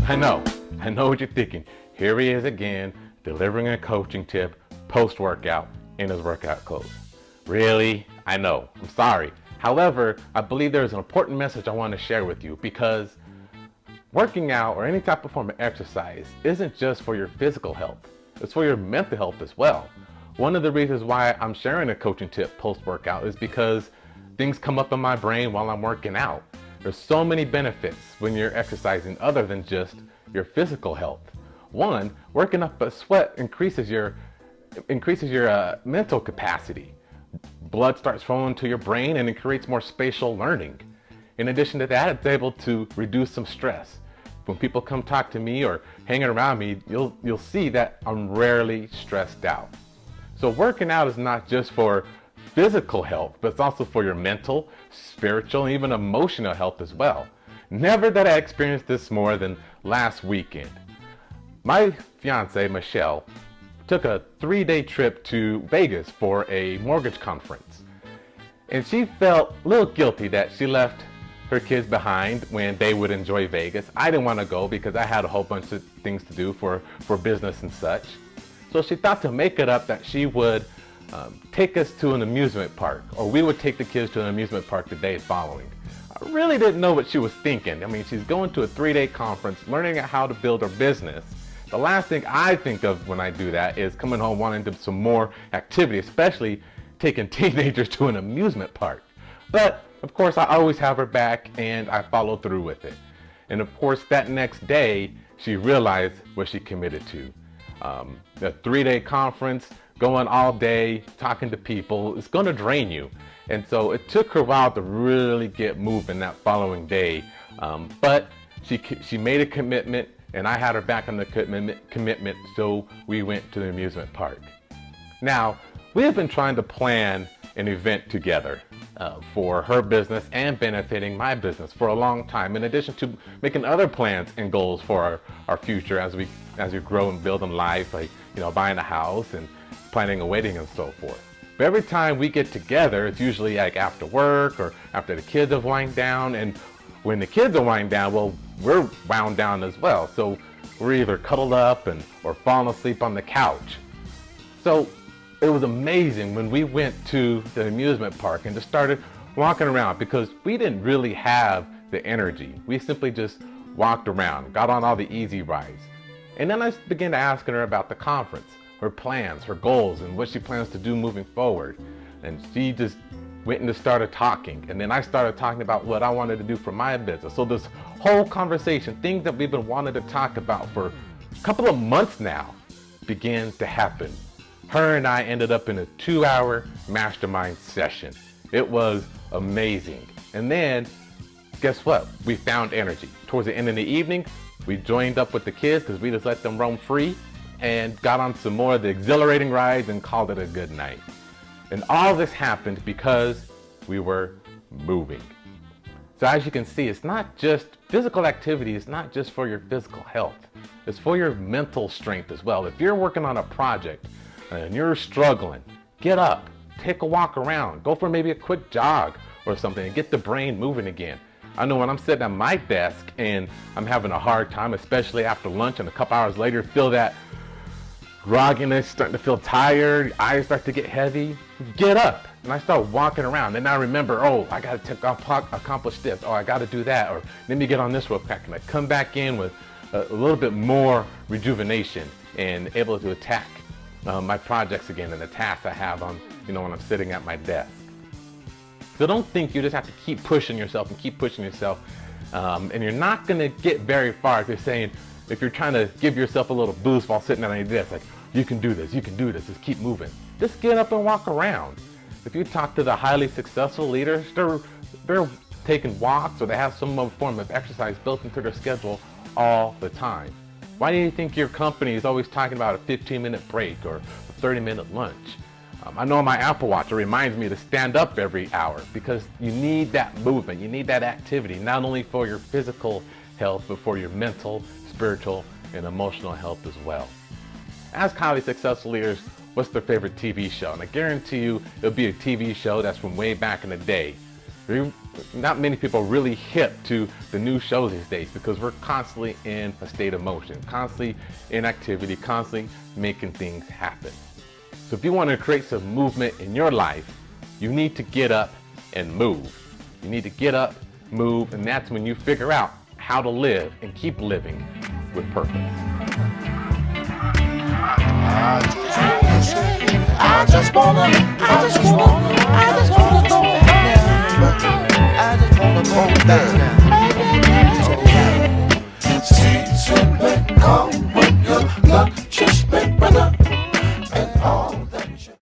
I know what you're thinking. Here he is again, delivering a coaching tip post-workout in his workout clothes. Really? I know, I'm sorry. However, I believe there's an important message I want to share with you, because working out or any type of form of exercise isn't just for your physical health, it's for your mental health as well. One of the reasons why I'm sharing a coaching tip post-workout is because things come up in my brain while I'm working out. There's so many benefits when you're exercising other than just your physical health. One, working up a sweat increases your mental capacity. Blood starts flowing to your brain and it creates more spatial learning. In addition to that, it's able to reduce some stress. When people come talk to me or hanging around me, you'll see that I'm rarely stressed out. So working out is not just for physical health, but it's also for your mental, spiritual, and even emotional health as well. Never did I experience this more than last weekend. My fiance, Michelle, took a 3-day trip to Vegas for a mortgage conference. And she felt a little guilty that she left her kids behind when they would enjoy Vegas. I didn't want to go because I had a whole bunch of things to do for business and such. So she thought to make it up that she would take us to an amusement park, or we would take the kids to an amusement park the day following. I really didn't know what she was thinking. I mean, she's going to a 3-day conference, learning how to build her business. The last thing I think of when I do that is coming home wanting to do some more activity, especially taking teenagers to an amusement park. But of course, I always have her back and I follow through with it. And of course, that next day, she realized what she committed to. The 3-day conference, going all day, talking to people, it's going to drain you. And so it took her a while to really get moving that following day. But she made a commitment, and I had her back on the commitment, so we went to the amusement park. Now, we have been trying to plan an event together for her business and benefiting my business for a long time, in addition to making other plans and goals for our future as we grow and build in life, like buying a house and planning a wedding and so forth. But every time we get together, it's usually like after work or after the kids have wound down, and when the kids are wound down, well, we're wound down as well. So we're either cuddled up or falling asleep on the couch. So it was amazing when we went to the amusement park and just started walking around, because we didn't really have the energy. We simply just walked around, got on all the easy rides. And then I began to ask her about the conference, her plans, her goals, and what she plans to do moving forward. And she just went and just started talking. And then I started talking about what I wanted to do for my business. So this whole conversation, things that we've been wanting to talk about for a couple of months now, began to happen. Her and I ended up in a 2-hour mastermind session. It was amazing. And then, guess what? We found energy. Towards the end of the evening, we joined up with the kids because we just let them roam free and got on some more of the exhilarating rides and called it a good night. And all this happened because we were moving. So as you can see, it's not just physical activity, it's not just for your physical health. It's for your mental strength as well. If you're working on a project and you're struggling, get up, take a walk around, go for maybe a quick jog or something and get the brain moving again. I know when I'm sitting at my desk and I'm having a hard time, especially after lunch, and a couple hours later feel that grogginess, starting to feel tired, eyes start to get heavy, get up. And I start walking around. Then I remember, oh, I got to accomplish this. Oh, I got to do that. Or let me get on this real quick. And I come back in with a little bit more rejuvenation and able to attack my projects again and the tasks I have on, when I'm sitting at my desk. So don't think you just have to keep pushing yourself and keep pushing yourself. And you're not going to get very far if you're trying to give yourself a little boost while sitting at your desk, like, you can do this, just keep moving. Just get up and walk around. If you talk to the highly successful leaders, they're taking walks or they have some form of exercise built into their schedule all the time. Why do you think your company is always talking about a 15-minute break or a 30-minute lunch? I know on my Apple Watch, it reminds me to stand up every hour because you need that movement, you need that activity, not only for your physical health, but for your mental, spiritual, and emotional health as well. Ask highly successful leaders what's their favorite TV show, and I guarantee you it'll be a TV show that's from way back in the day. Not many people really hip to the new shows these days because we're constantly in a state of motion, constantly in activity, constantly making things happen. So if you want to create some movement in your life, you need to get up and move. You need to get up, move, and that's when you figure out how to live and keep living with purpose. I just wanna go down.